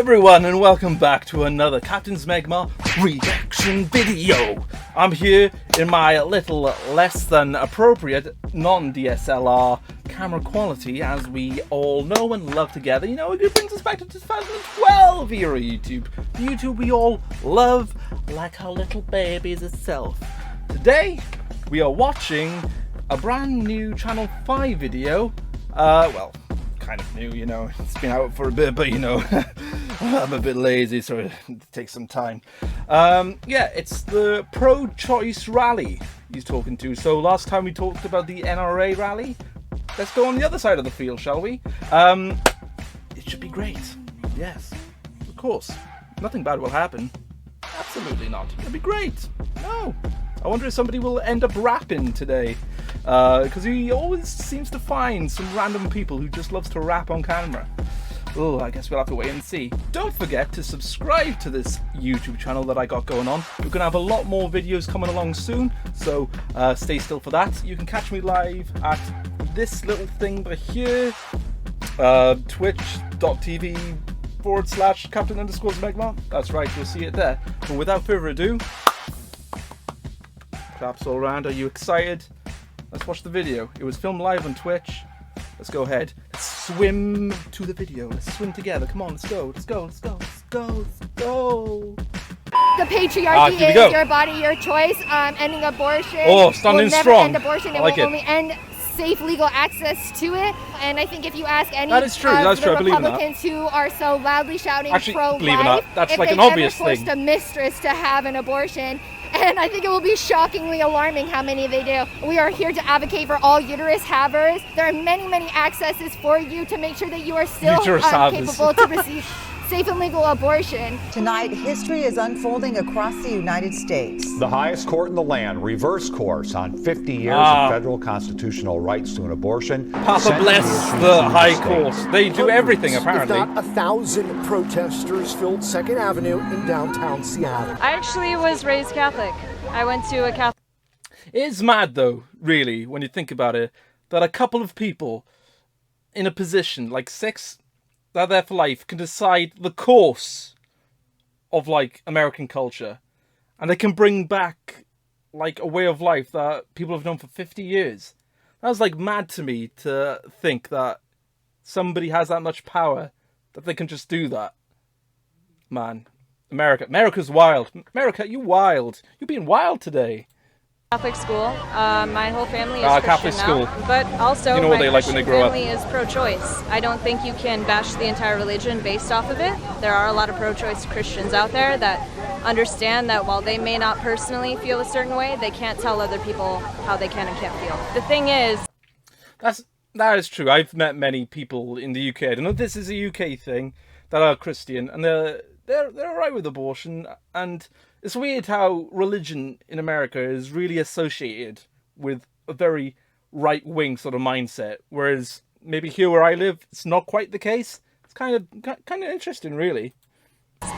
everyone, and welcome back to another Captain Zmeg-Marr reaction video. I'm here in my little less than appropriate non-DSLR camera quality, as we all know and love together. You know, it brings us back to 2012 era YouTube. The YouTube we all love like our little babies itself. Today, we are watching a brand new Channel 5 video. Well, kind of new, you know, it's been out for a bit, but you know, I'm a bit lazy, so it takes some time. Yeah, it's the pro-choice rally he's talking to. So last time we talked about the NRA rally. Let's go on the other side of the field, shall we? It should be great. Yes, of course. Nothing bad will happen. Absolutely not. It'll be great. No. I wonder if somebody will end up rapping today. Because he always seems to find some random people who just loves to rap on camera. Oh, I guess we'll have to wait and see. Don't forget to subscribe to this YouTube channel that I got going on. We're going to have a lot more videos coming along soon, so stay still for that. You can catch me live at this little thing right here, twitch.tv/Captain_Zmegmarr. That's right, you'll see it there. But without further ado, claps all around. Are you excited? Let's watch the video. It was filmed live on Twitch. Let's go ahead. Let's swim to the video. Let's swim together. Come on, let's go. Let's go. Let's go. Let's go. Let's go. The patriarchy is your body, your choice. Ending abortion. Oh, standing will never strong. End abortion. I like will only end safe legal access to it. And I think if you ask any that is true. That's the true. I believe in Republicans who are so loudly shouting pro-life, that's like an obvious thing. If they ever forced a mistress to have an abortion, and I think it will be shockingly alarming how many they do. We are here to advocate for all uterus havers. There are many, many accesses for you to make sure that you are still capable to receive safe and legal abortion. Tonight, history is unfolding across the United States. The highest court in the land reversed course on 50 years of federal constitutional rights to an abortion. Papa bless the high court. They do everything, apparently. If not 1,000 protesters filled 2nd Avenue in downtown Seattle. I actually was raised Catholic. I went to a Catholic... It's mad, though, really, when you think about it, that a couple of people in a position, like 6... that are there for life, can decide the course of, like, American culture. And they can bring back, like, a way of life that people have known for 50 years. That was, like, mad to me to think that somebody has that much power that they can just do that. Man. America's wild. America, you wild. You're being wild today. Catholic school. My whole family is Christian Catholic school. now, but also you know my what they like when they grow family is pro-choice. I don't think you can bash the entire religion based off of it. There are a lot of pro-choice Christians out there that understand that while they may not personally feel a certain way, they can't tell other people how they can and can't feel. The thing is... That is true. I've met many people in the UK, I don't know if this is a UK thing, that are Christian, and they're alright with abortion, and it's weird how religion in America is really associated with a very right-wing sort of mindset, whereas maybe here where I live, it's not quite the case. It's kind of interesting, really.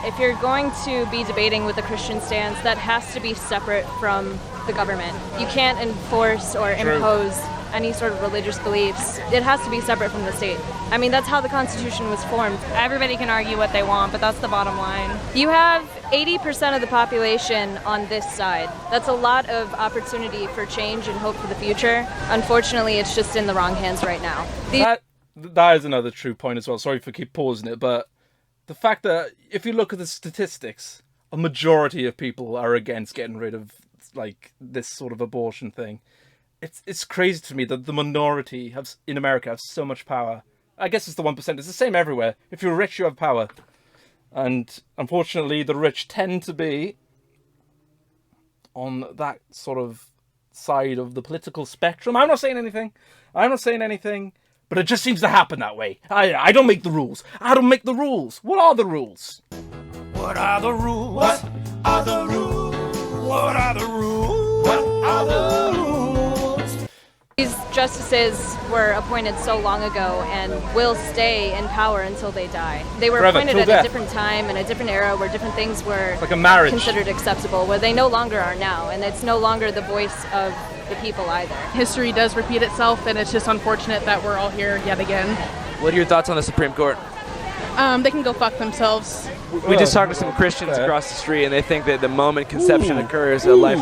If you're going to be debating with a Christian stance, that has to be separate from the government. You can't enforce or impose any sort of religious beliefs. It has to be separate from the state. I mean, that's how the Constitution was formed. Everybody can argue what they want, but that's the bottom line. You have 80% of the population on this side. That's a lot of opportunity for change and hope for the future. Unfortunately, it's just in the wrong hands right now. That is another true point as well. Sorry for keep pausing it, but the fact that if you look at the statistics, a majority of people are against getting rid of, like, this sort of abortion thing. It's crazy to me that the minority in America have so much power. I guess it's the 1%. It's the same everywhere. If you're rich, you have power. And unfortunately, the rich tend to be on that sort of side of the political spectrum. I'm not saying anything, but it just seems to happen that way. I don't make the rules. I don't make the rules. What are the rules? What are the rules? What are the rules? What are the rules? What are the rules? These justices were appointed so long ago and will stay in power until they die. They were appointed at a different time and a different era where different things were like a marriage considered acceptable, where they no longer are now, and it's no longer the voice of the people either. History does repeat itself, and it's just unfortunate that we're all here yet again. What are your thoughts on the Supreme Court? They can go fuck themselves. We just talked to some Christians across the street, and they think that the moment conception occurs, a life.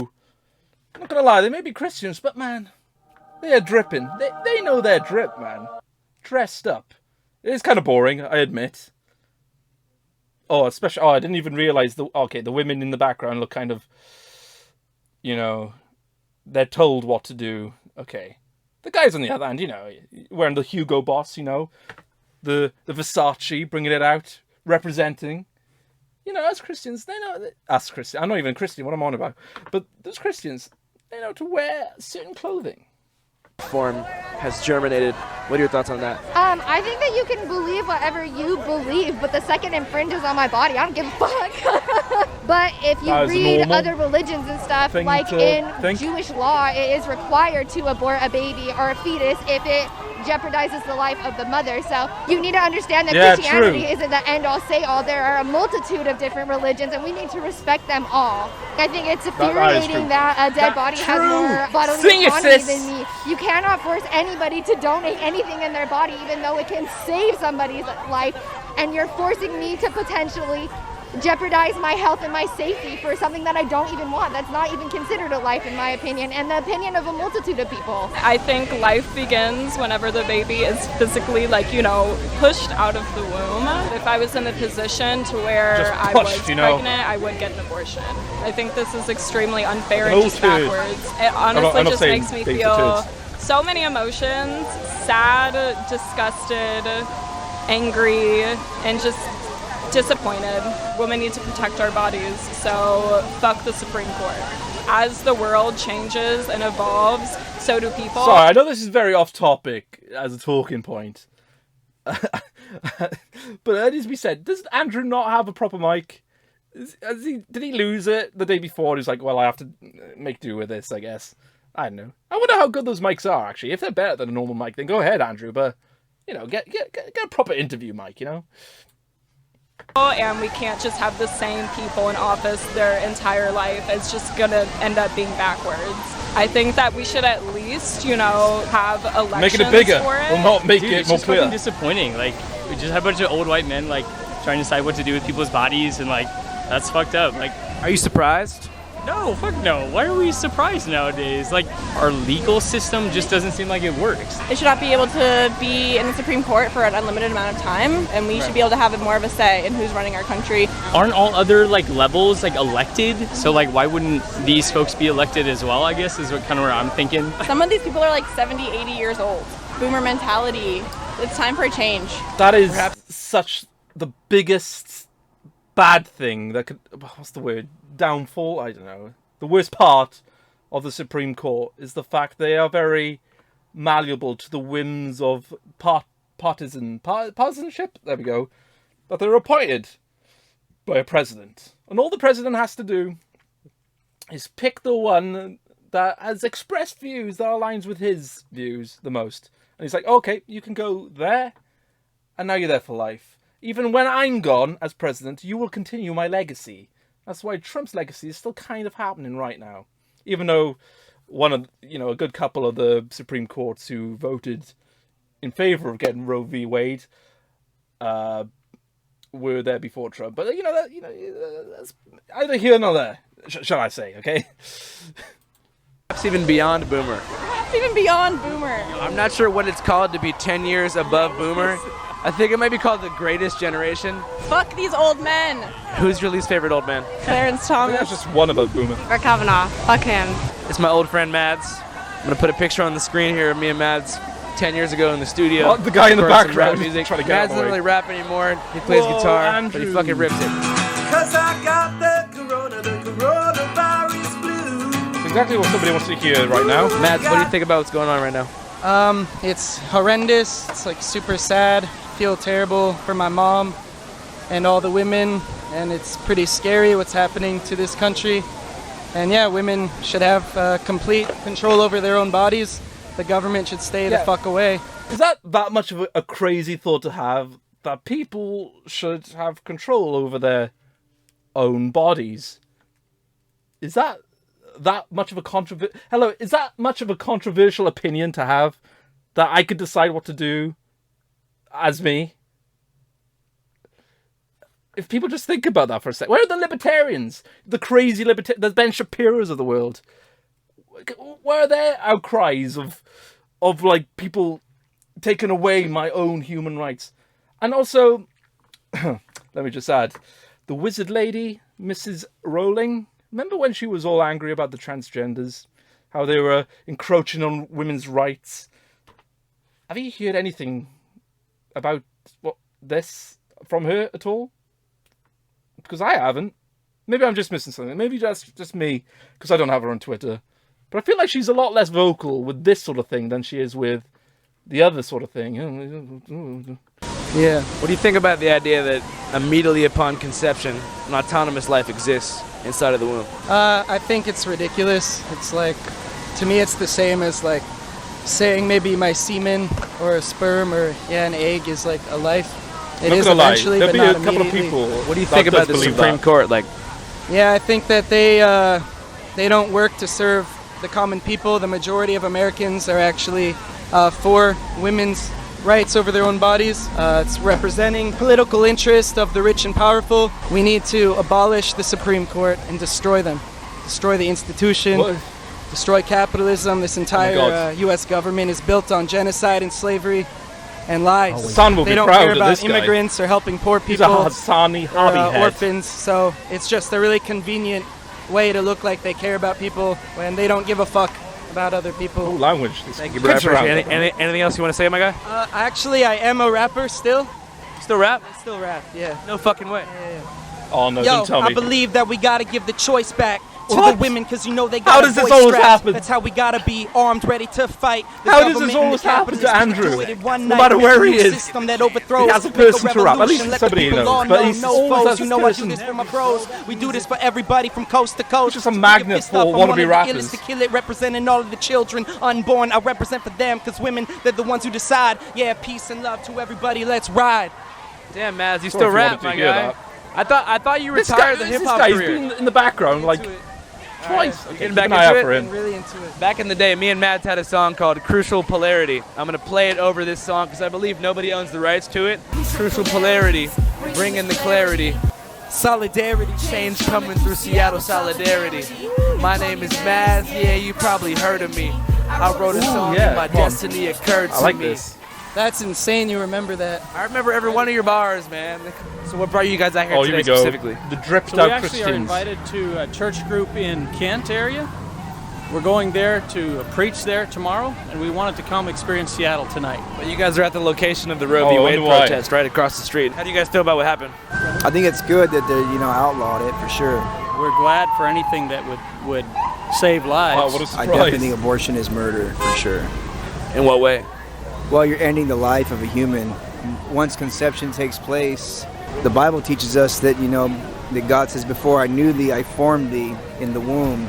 I'm not gonna lie, they may be Christians, but man, they are dripping. They know their drip, man. Dressed up. It is kind of boring, I admit. Oh, especially. Oh, I didn't even realize the women in the background look kind of. You know, they're told what to do. Okay, the guys on the other hand, you know, wearing the Hugo Boss, you know, the Versace, bringing it out, representing. You know, as Christians, they know. Us Christians, I'm not even a Christian. What am I on about? But those Christians, they know to wear certain clothing. Form has germinated. What are your thoughts on that? I think that you can believe whatever you believe, but the second it infringes on my body, I don't give a fuck. But if you read other religions and stuff, like in Jewish law, it is required to abort a baby or a fetus if it jeopardizes the life of the mother. So you need to understand that Christianity isn't the end-all, say-all. There are a multitude of different religions, and we need to respect them all. I think it's infuriating that a dead body has more bodily autonomy than me. You cannot force anybody to donate anything in their body, even though it can save somebody's life, and you're forcing me to potentially jeopardize my health and my safety for something that I don't even want. That's not even considered a life, in my opinion, and the opinion of a multitude of people. I think life begins whenever the baby is physically, pushed out of the womb. If I was in a position to where I was pregnant, I would get an abortion. I think this is extremely unfair and just backwards. It honestly just makes me feel so many emotions: sad, disgusted, angry, and just disappointed. Women need to protect our bodies, so fuck the Supreme Court. As the world changes and evolves, so do people. Sorry, I know this is very off topic as a talking point. But it needs to be said, does Andrew not have a proper mic? Did he lose it the day before? He's like, well, I have to make do with this, I guess. I don't know. I wonder how good those mics are, actually. If they're better than a normal mic, then go ahead, Andrew. But, you know, get a proper interview mic, you know? And we can't just have the same people in office their entire life. It's just gonna end up being backwards. I think that we should at least, have elections Making it bigger for it. will not make it more It's just clear. fucking disappointing. Like, we just have a bunch of old white men, trying to decide what to do with people's bodies, and, that's fucked up. Are you surprised? No, fuck no. Why are we surprised nowadays? Our legal system just doesn't seem like it works. They should not be able to be in the Supreme Court for an unlimited amount of time, and we should be able to have more of a say in who's running our country. Aren't all other, levels, elected? So, why wouldn't these folks be elected as well, I guess, is kind of where I'm thinking. Some of these people are 70, 80 years old. Boomer mentality. It's time for a change. That is such the biggest bad thing that could... What's the word? Downfall? I don't know. The worst part of the Supreme Court is the fact they are very malleable to the whims of partisanship. There we go. That they're appointed by a president. And all the president has to do is pick the one that has expressed views that aligns with his views the most. And he's like, okay, you can go there, and now you're there for life. Even when I'm gone as president, you will continue my legacy. That's why Trump's legacy is still kind of happening right now. Even though a good couple of the Supreme Courts who voted in favor of getting Roe v. Wade were there before Trump. But, that's either here nor there, shall I say, okay? Perhaps even beyond Boomer. Perhaps even beyond Boomer. I'm not sure what it's called to be 10 years above Boomer. I think it might be called the greatest generation. Fuck these old men. Who's your least favorite old man? Clarence Thomas. That's just one about Boomer. Brett Kavanaugh. Fuck him. It's my old friend Mads. I'm going to put a picture on the screen here of me and Mads 10 years ago in the studio. Oh, the guy in the background. Music. Trying to Mads doesn't really rap anymore. He plays guitar, Andrew. but he fucking rips it. Cause I got the coronavirus blues. It's exactly what somebody wants to hear right now. Mads, what do you think about what's going on right now? It's horrendous. It's super sad. Feel terrible for my mom and all the women, and it's pretty scary what's happening to this country. And yeah, women should have complete control over their own bodies. The government should stay the fuck away. Is that much of a crazy thought to have, that people should have control over their own bodies? Is that much of a is that much of a controversial opinion to have, that I could decide what to do as me? if people just think about that for a sec, where are the libertarians? The crazy the Ben Shapiro's of the world? Where are their outcries of like people taking away my own human rights? And also, let me just add, the wizard lady, Mrs. Rowling, remember when she was all angry about the transgenders? How they were encroaching on women's rights? Have you heard anything about this from her at all? Because I haven't. Maybe I'm just missing something. Maybe just me, because I don't have her on Twitter. But I feel like she's a lot less vocal with this sort of thing than she is with the other sort of thing. Yeah. What do you think about the idea that immediately upon conception, an autonomous life exists inside of the womb? I think it's ridiculous. It's like, to me, it's the same as like saying maybe my semen or a sperm or an egg is like a life. It is eventually, but not immediately. What do you think about the Supreme Court? Like, yeah, I think that they don't work to serve the common people. The majority of Americans are actually for women's rights over their own bodies. It's representing political interest of the rich and powerful. We need to abolish the Supreme Court and destroy them. Destroy the institution. Destroy capitalism. This entire U.S. government is built on genocide and slavery and lies. Hassan will they be don't proud care of about this guy. immigrants or helping poor people. He's a Hassani hobby orphans. So it's just a really convenient way to look like they care about people when they don't give a fuck about other people. Ooh, language. Thank you, bro. Anything else you want to say, my guy? Actually, I am a rapper still. Still rap? I still rap, yeah. No fucking way. Yeah. Oh, no, Yo, don't tell me. I believe that we gotta give the choice back to What? the women, because you know they got How does this always happen? That's how we gotta be armed, ready to fight. The How does government this and always the happen to capitalists Andrew? do it in one No night. matter where he Make a is, system that overthrows. he has a Make person to rap. At revolution. least Let somebody the he people knows, all but know, he's no always foes. has You this know I do person. this for my pros. We do this for everybody from coast to coast. It's just a magnet for wannabe rappers. To kill it, representing all of the children unborn. I represent for them, because women, they're the ones who decide. Yeah, peace and love to everybody. Let's ride. Damn, Maz, you still rap, my guy. I thought you retired the hip hop career. career. He's been in the background like twice. Okay, Getting back back into it. him. Really into it. Back in the day, me and Mads had a song called Crucial Polarity. I'm going to play it over this song because I believe nobody owns the rights to it. Crucial Polarity, bring in the clarity. Solidarity. Change coming through Seattle solidarity. My name is Maz, yeah, you probably heard of me. I wrote a song and my destiny occurred to I like me. this. That's insane, you remember that. I remember every one of your bars, man. So what brought you guys out here Oh, today here we go. specifically? The dripped So we out actually are Christians. invited to a church group in Kent area. We're going there to preach there tomorrow, and we wanted to come experience Seattle tonight. But you guys are at the location of the Roe v. Oh, Wade wonder why. protest right across the street. How do you guys feel about what happened? I think it's good that they, outlawed it for sure. We're glad for anything that would save lives. Wow, what a surprise. I definitely think abortion is murder for sure. In what way? Well, you're ending the life of a human. Once conception takes place, the Bible teaches us that, that God says, before I knew thee, I formed thee in the womb.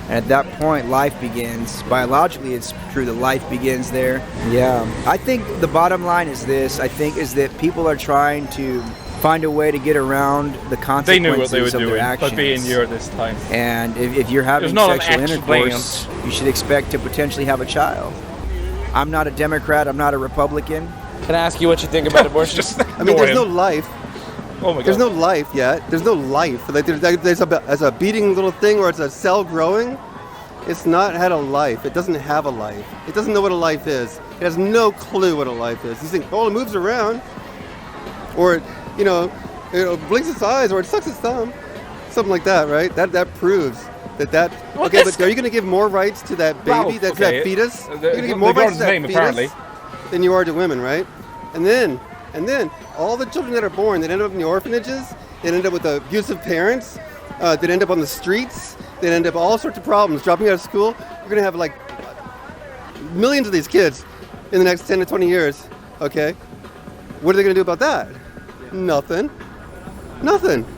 And at that point, life begins. Biologically, it's true that life begins there. Yeah. I think the bottom line is this. I think is that people are trying to find a way to get around the consequences They knew what they were of their doing actions. by being here at this time. And if you're having There's not an sexual extra intercourse, you should expect to potentially have a child. I'm not a Democrat. I'm not a Republican. Can I ask you what you think about abortion? I mean, there's no life. Oh my God. There's no life yet. There's no life. Like there's a beating little thing or it's a cell growing. It's not had a life. It doesn't have a life. It doesn't know what a life is. It has no clue what a life is. You think, oh, it moves around, or it blinks its eyes, or it sucks its thumb, something like that, right? That proves that. Okay, but are you going to give more rights to that baby, that fetus? You're going to give more rights to that fetus than you are to women, right? And then all the children that are born that end up in the orphanages, that end up with abusive parents, that end up on the streets, that end up all sorts of problems, dropping out of school. You're going to have like millions of these kids in the next 10 to 20 years, okay? What are they going to do about that? Nothing.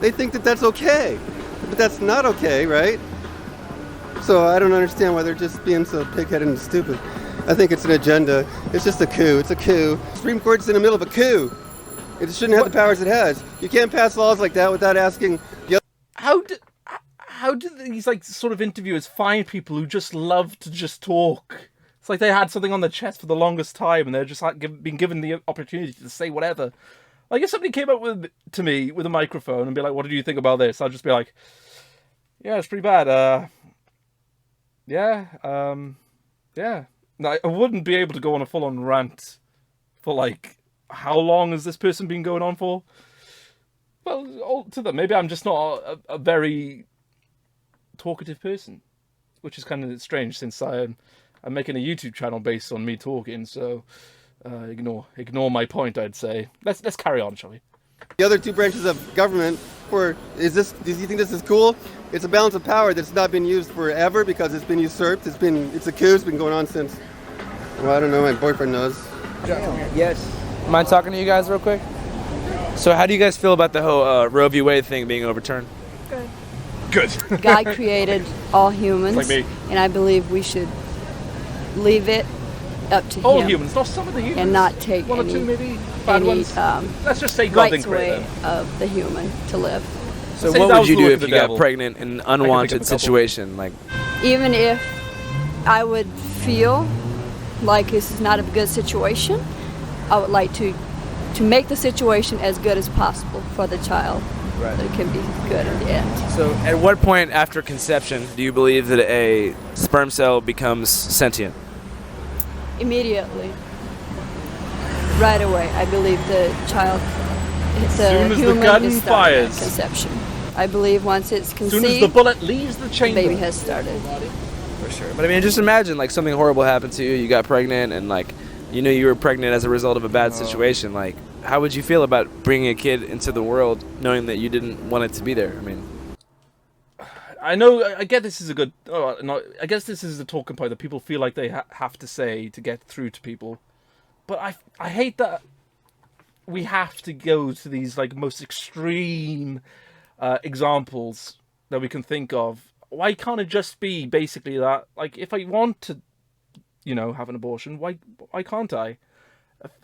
They think that that's okay, but that's not okay, right? So I don't understand why they're just being so pig-headed and stupid. I think it's an agenda. It's just a coup. It's a coup. Supreme Court's in the middle of a coup. It shouldn't have the powers it has. You can't pass laws like that without asking the other. How do these sort of interviewers find people who just love to just talk? It's like they had something on their chest for the longest time and they're just being given the opportunity to say whatever. Like, if somebody came up to me with a microphone and be like, what do you think about this? I'd just be like, yeah, it's pretty bad. Yeah. No, I wouldn't be able to go on a full-on rant for, like, how long has this person been going on for? Well, to them, maybe I'm just not a very talkative person, which is kind of strange since I'm making a YouTube channel based on me talking, so ignore my point, I'd say. Let's carry on, shall we? The other two branches of government, do you think this is cool? It's a balance of power that's not been used forever because it's been usurped. It's a coup. It's been going on since, well, I don't know, my boyfriend knows. Yes. Mind talking to you guys real quick? So how do you guys feel about the whole Roe v. Wade thing being overturned? Good. God created all humans, Like me. and I believe we should leave it up to All him. humans, not some of the humans. And not take one or any, two maybe bad ones. Let's just say God rights didn't create away them. of the human to live. So Say what that would was you the do work if of the you got devil. pregnant in an I can unwanted think of a couple. situation? Like, Even if I would feel like this is not a good situation, I would like to make the situation as good as possible for the child. Right. So it can be good in the end. so at what point after conception do you believe that a sperm cell becomes sentient? Immediately. Right away. I believe the child, Soon as the human gun is starting at fires. conception. I believe once it's As conceived, soon as the bullet leaves the the chamber. baby has started. For sure. But I mean, just imagine like something horrible happened to you, you got pregnant, and like you knew you were pregnant as a result of a bad situation. Like, how would you feel about bringing a kid into the world knowing that you didn't want it to be there? I mean, I get this is a good. Oh, no, I guess this is the talking point that people feel like they have to say to get through to people. But I hate that we have to go to these like most extreme examples that we can think of. Why can't it just be basically that? Like, if I want to, have an abortion, why can't I?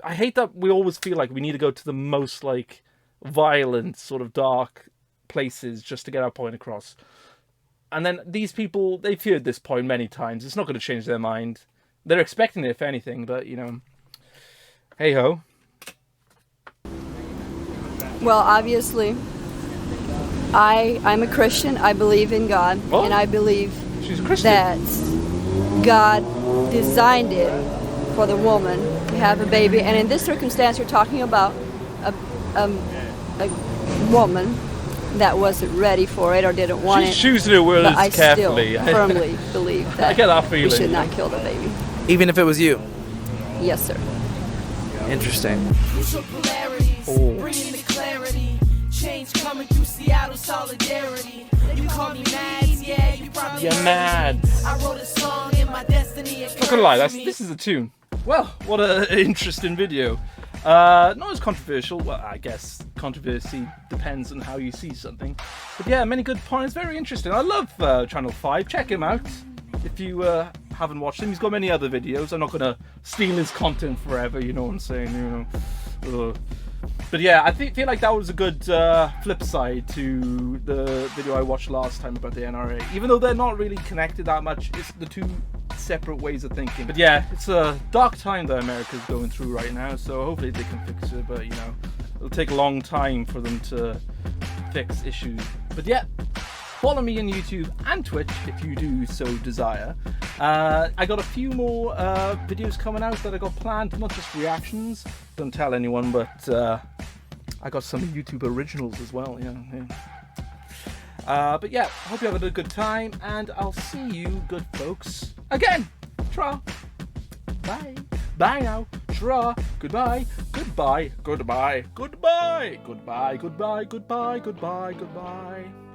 I hate that we always feel like we need to go to the most like violent, sort of dark places just to get our point across. And then these people, they've heard this point many times. It's not going to change their mind. They're expecting it, if anything, but, hey ho. Well, obviously, I'm a Christian. I believe in God, Oh, and I believe she's a Christian. that God designed it for the woman to have a baby. And in this circumstance, you're talking about a woman that wasn't ready for it or didn't want it. She's choosing her words but I carefully. still firmly believe that I get that we feeling. should not kill the baby. even if it was you. Yes, sir. Interesting. Bringing the clarity, change coming through Seattle solidarity. You call me Mads, yeah, you probably You're heard me. mad. I wrote a song in my destiny. Not gonna lie, this is a tune. Well, what an interesting video. Not as controversial. Well, I guess controversy depends on how you see something. But yeah, many good points. Very interesting. I love Channel 5. Check him out if you haven't watched him. He's got many other videos. I'm not gonna steal his content forever. You know what I'm saying? But yeah, I feel like that was a good flip side to the video I watched last time about the NRA. Even though they're not really connected that much, it's the two separate ways of thinking. But yeah, it's a dark time that America's going through right now, so hopefully they can fix it, but it'll take a long time for them to fix issues. But yeah, follow me on YouTube and Twitch if you do so desire. I got a few more videos coming out that I got planned, not just reactions, don't tell anyone, but I got some YouTube originals as well. But yeah, hope you're having a good time, and I'll see you, good folks, again. Tra. Bye. Bye now. Tra. Goodbye. Goodbye. Goodbye. Goodbye. Goodbye. Goodbye. Goodbye. Goodbye. Goodbye.